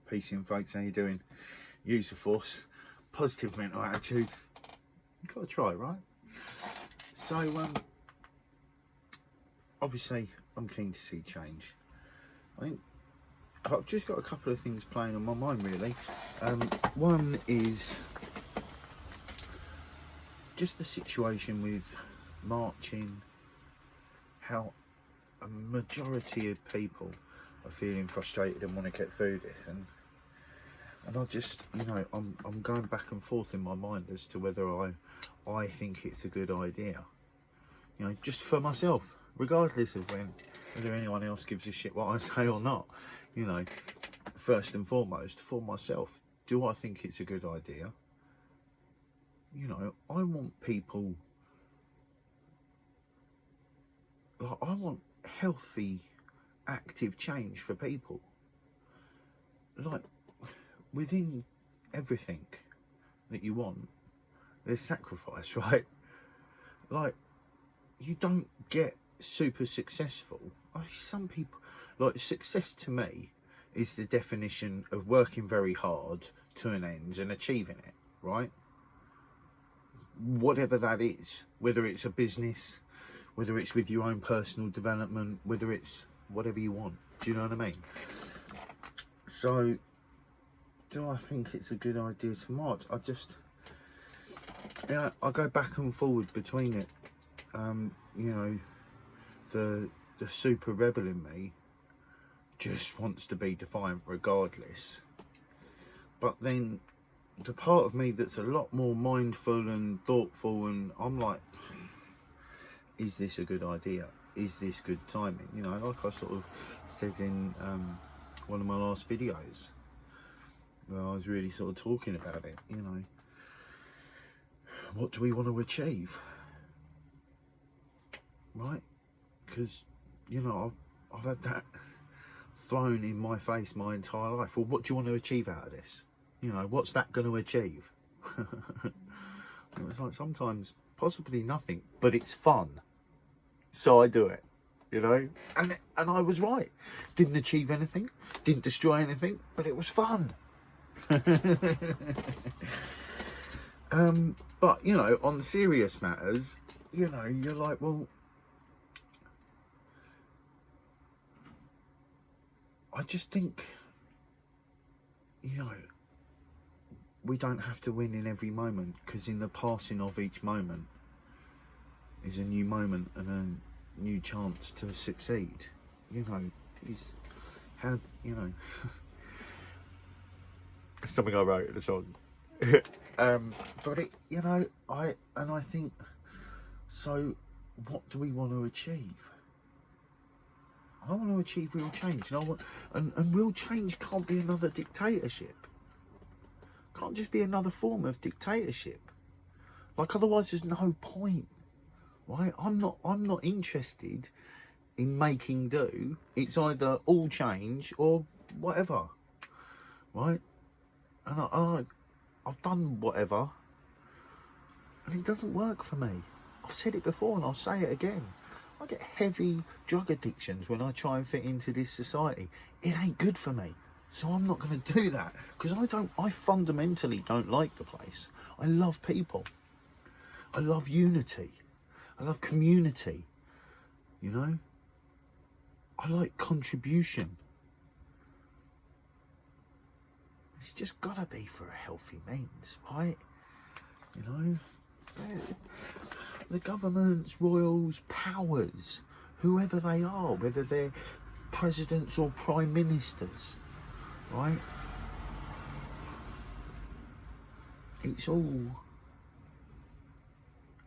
Peace in folks, how you doing? Use the force, positive mental attitude. You've got to try, right? So, obviously, I'm keen to see change. I think I've just got a couple of things playing on my mind, really. One is just the situation with marching, how a majority of people are feeling frustrated and want to get through this, and I just, you know, I'm going back and forth in my mind as to whether I think it's a good idea, you know, just for myself, regardless of whether anyone else gives a shit what I say or not. You know, first and foremost, for myself, do I think it's a good idea? You know, I want people, like, I want healthy, active change for people. Like, within everything that you want, there's sacrifice, right? Like, you don't get super successful. Some people, like, success to me is the definition of working very hard to an end and achieving it, right? Whatever that is, whether it's a business, whether it's with your own personal development, whether it's whatever you want. Do you know what I mean? So, do I think it's a good idea to march? I just, yeah, I go back and forward between it. You know, the super rebel in me just wants to be defiant regardless. But then the part of me that's a lot more mindful and thoughtful, and I'm like, is this a good idea? Is this good timing? You know, like I sort of said in one of my last videos, where I was really sort of talking about it, you know. What do we want to achieve? Right? Because, you know, I've had that thrown in my face my entire life. Well, what do you want to achieve out of this? You know, what's that going to achieve? It was like, sometimes possibly nothing, but it's fun, so I do it, you know. And I was right. Didn't achieve anything, didn't destroy anything, but it was fun. But, you know, on serious matters, you know, you're like, well, I just think, you know, we don't have to win in every moment, because in the passing of each moment is a new moment and a new chance to succeed. You know, is how, you know, it's something I wrote in a song. But it, you know, I think, so what do we want to achieve? I want to achieve real change, and I want, and real change can't be another dictatorship. Can't just be another form of dictatorship. Like, otherwise there's no point, right? I'm not interested in making do. It's either all change or whatever, right? And I've done whatever, and it doesn't work for me. I've said it before and I'll say it again. I get heavy drug addictions when I try and fit into this society. It ain't good for me. So I'm not going to do that, because I fundamentally don't like the place. I love people. I love unity. I love community. You know? I like contribution. It's just got to be for a healthy means, right? You know? The governments, royals, powers, whoever they are, whether they're presidents or prime ministers, right? It's all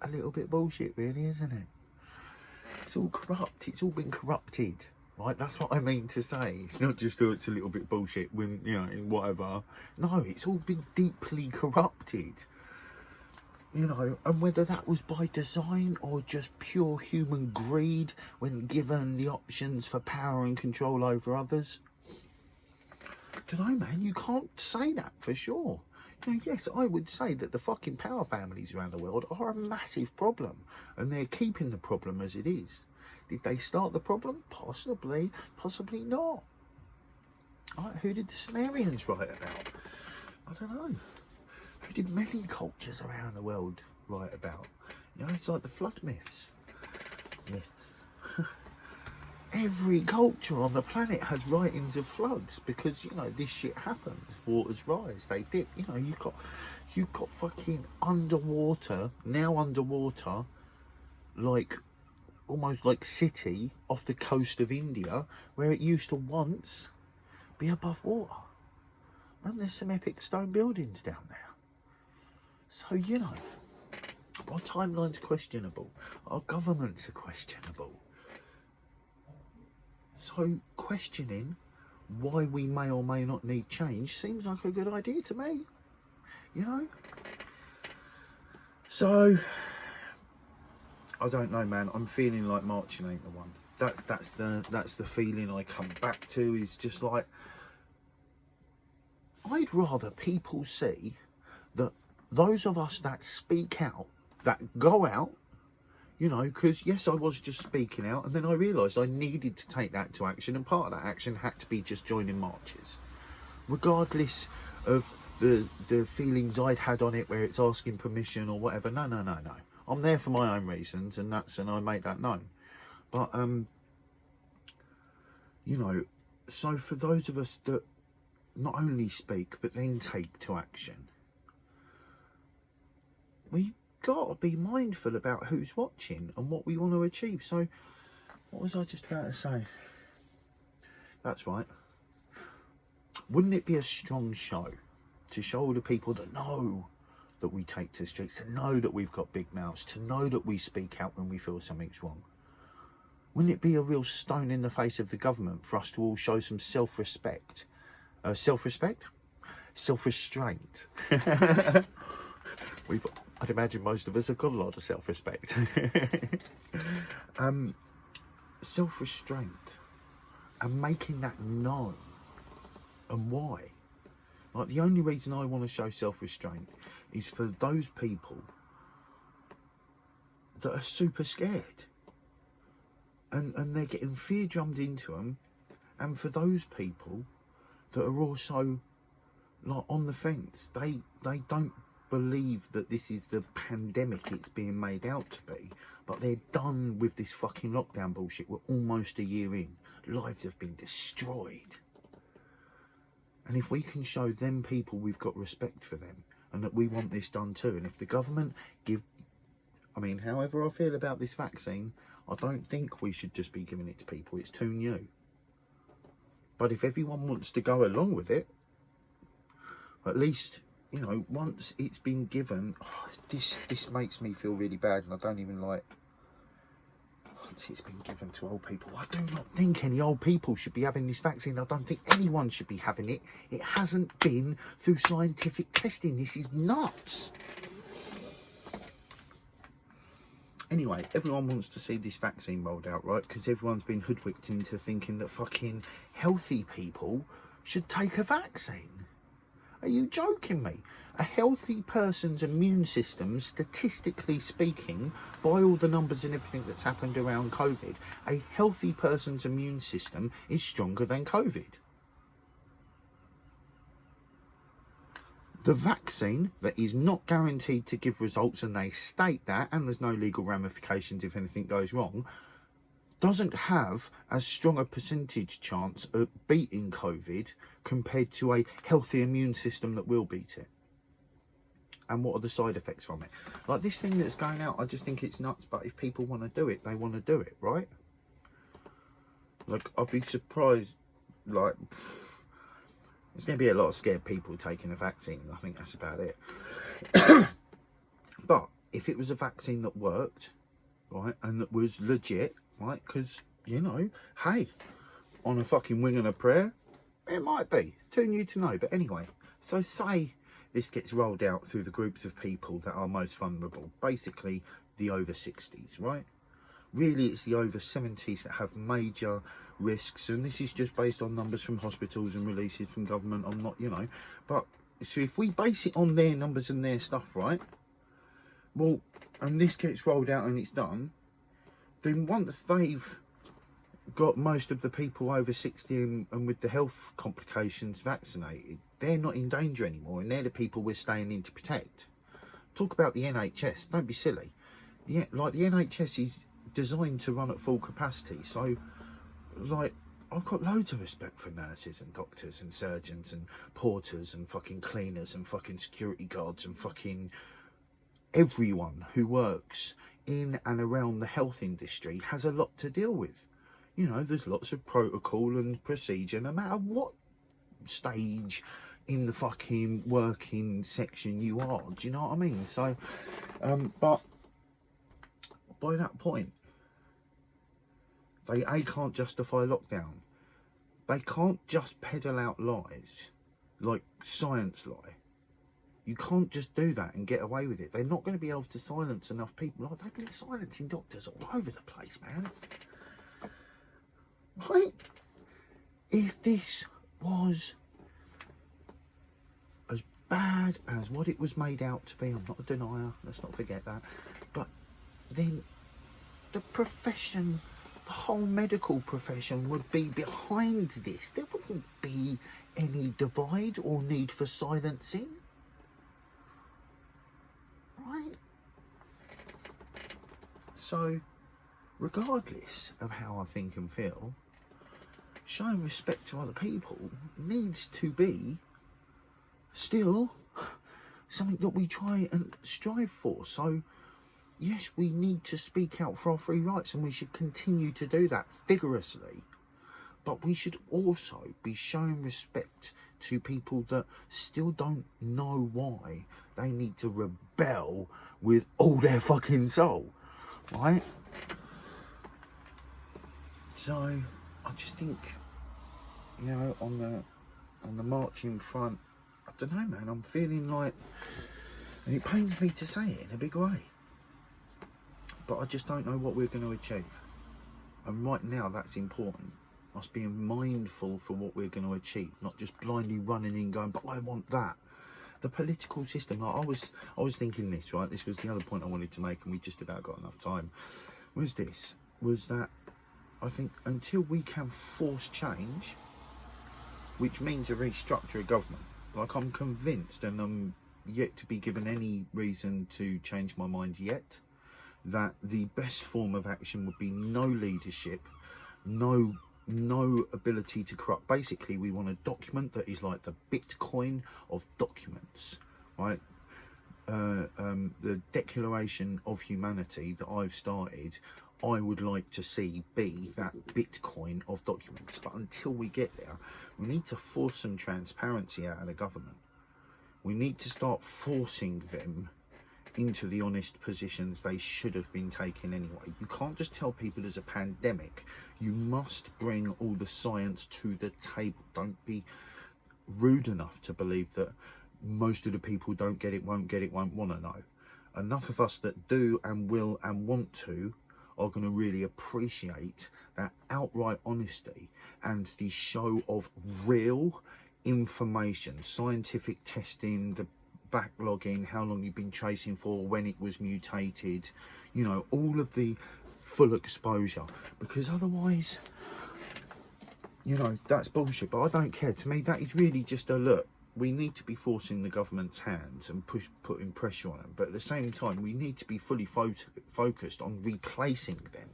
a little bit bullshit, really, isn't it? It's all corrupt. It's all been corrupted, right? That's what I mean to say. It's not just, oh, it's a little bit bullshit when, you know, whatever. No, it's all been deeply corrupted. You know, and whether that was by design or just pure human greed when given the options for power and control over others. Don't know, man, you can't say that for sure. You know, yes, I would say that the fucking power families around the world are a massive problem, and they're keeping the problem as it is. Did they start the problem? Possibly, possibly not. Right? Who did the Sumerians write about? I don't know. Who did many cultures around the world write about? You know, it's like the flood myths. Every culture on the planet has writings of floods because, you know, this shit happens. Waters rise, they dip. You know, you've got fucking underwater, like almost like city off the coast of India where it used to once be above water. And there's some epic stone buildings down there. So, you know, our timeline's questionable. Our governments are questionable. So questioning why we may or may not need change seems like a good idea to me, you know? So, I don't know, man. I'm feeling like marching ain't the one. That's the feeling I come back to, is just like, I'd rather people see that those of us that speak out, that go out, you know, because yes, I was just speaking out, and then I realised I needed to take that to action, and part of that action had to be just joining marches, regardless of the feelings I'd had on it, where it's asking permission or whatever. No. I'm there for my own reasons, and I made that known. But you know, so for those of us that not only speak but then take to action, we got to be mindful about who's watching and what we want to achieve. So what was I just about to say? That's right. Wouldn't it be a strong show to show all the people that know that we take to the streets, to know that we've got big mouths, to know that we speak out when we feel something's wrong? Wouldn't it be a real stone in the face of the government for us to all show some self-respect? Self-restraint. I'd imagine most of us have got a lot of self-respect. Self-restraint, and making that known, and why. Like, the only reason I want to show self-restraint is for those people that are super scared, and they're getting fear drummed into them, and for those people that are also like on the fence. They don't believe that this is the pandemic it's being made out to be, but they're done with this fucking lockdown bullshit. We're almost a year in. Lives have been destroyed. And if we can show them people we've got respect for them, and that we want this done too, and if the government however I feel about this vaccine, I don't think we should just be giving it to people. It's too new. But if everyone wants to go along with it, at least, you know, once it's been given, this makes me feel really bad, and I don't even like, once it's been given to old people, I do not think any old people should be having this vaccine. I don't think anyone should be having it. It hasn't been through scientific testing. This is nuts. Anyway, everyone wants to see this vaccine rolled out, right? Because everyone's been hoodwinked into thinking that fucking healthy people should take a vaccine. Are you joking me? A healthy person's immune system, statistically speaking, by all the numbers and everything that's happened around COVID, a healthy person's immune system is stronger than COVID. The vaccine that is not guaranteed to give results, and they state that, and there's no legal ramifications if anything goes wrong, doesn't have as strong a percentage chance of beating COVID compared to a healthy immune system that will beat it. And what are the side effects from it? Like this thing that's going out, I just think it's nuts, but if people want to do it, they want to do it, right? Like, I'd be surprised, like, there's going to be a lot of scared people taking a vaccine. I think that's about it. But if it was a vaccine that worked, right, and that was legit, right, because, you know, hey, on a fucking wing and a prayer, it might be. It's too new to know. But anyway, so say this gets rolled out through the groups of people that are most vulnerable. Basically, the over 60s, right? Really, it's the over 70s that have major risks, and this is just based on numbers from hospitals and releases from government. I'm not, you know, but so if we base it on their numbers and their stuff, right? Well, and this gets rolled out and it's done, then once they've got most of the people over 60 and with the health complications vaccinated. They're not in danger anymore, and they're the people we're staying in to protect. Talk about the NHS. Don't be silly. Yeah, like the NHS is designed to run at full capacity. So, like, I've got loads of respect for nurses and doctors and surgeons and porters and fucking cleaners and fucking security guards and fucking everyone who works in and around the health industry has a lot to deal with. You know, there's lots of protocol and procedure, no matter what stage in the fucking working section you are. Do you know what I mean? So, but by that point, they can't justify lockdown. They can't just peddle out lies, like science lie. You can't just do that and get away with it. They're not going to be able to silence enough people. Like, they've been silencing doctors all over the place, man. Right? If this was as bad as what it was made out to be, I'm not a denier, let's not forget that, but then the profession, the whole medical profession would be behind this. There wouldn't be any divide or need for silencing. Right? So, regardless of how I think and feel, showing respect to other people needs to be still something that we try and strive for. So, yes, we need to speak out for our free rights, and we should continue to do that vigorously. But we should also be showing respect to people that still don't know why they need to rebel with all their fucking soul, right? So I just think, you know, on the marching front, I don't know, man, I'm feeling like, and it pains me to say it in a big way, but I just don't know what we're going to achieve. And right now, that's important. Us being mindful for what we're going to achieve, not just blindly running in going, but I want that. The political system, like I was thinking this, right? This was the other point I wanted to make, and we just about got enough time. Was that I think until we can force change, which means a restructure of government, like I'm convinced, and I'm yet to be given any reason to change my mind yet, that the best form of action would be no leadership, no ability to corrupt. Basically, we want a document that is like the Bitcoin of documents, right? The Declaration of Humanity that I've started, I would like to see be that Bitcoin of documents. But until we get there, we need to force some transparency out of the government. We need to start forcing them into the honest positions they should have been taking anyway. You can't just tell people there's a pandemic. You must bring all the science to the table. Don't be rude enough to believe that most of the people don't get it, won't want to know. Enough of us that do and will and want to are going to really appreciate that outright honesty and the show of real information, scientific testing, the backlogging, how long you've been tracing for, when it was mutated, you know, all of the full exposure. Because otherwise, you know, that's bullshit. But I don't care. To me, that is really just a look. We need to be forcing the government's hands and putting pressure on them. But at the same time, we need to be fully focused on replacing them.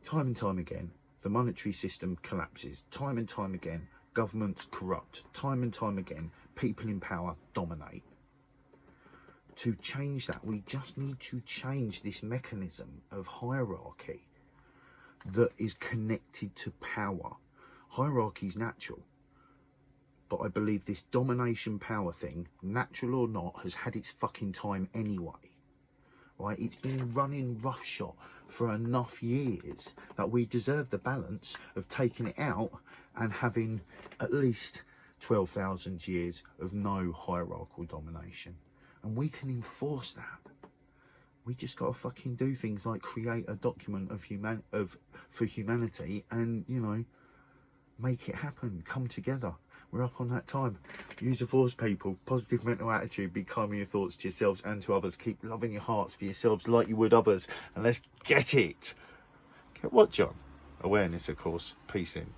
Time and time again, the monetary system collapses. Time and time again, governments corrupt. Time and time again, people in power dominate. To change that, we just need to change this mechanism of hierarchy that is connected to power. Hierarchy is natural. But I believe this domination power thing, natural or not, has had its fucking time anyway. Right? It's been running roughshod for enough years that we deserve the balance of taking it out and having at least 12,000 years of no hierarchical domination. And we can enforce that. We just got to fucking do things like create a document for humanity and, you know, make it happen. Come together. We're up on that time. Use the force, people. Positive mental attitude. Be kind with your thoughts to yourselves and to others. Keep loving your hearts for yourselves like you would others. And let's get it. Get what, John? Awareness, of course. Peace in.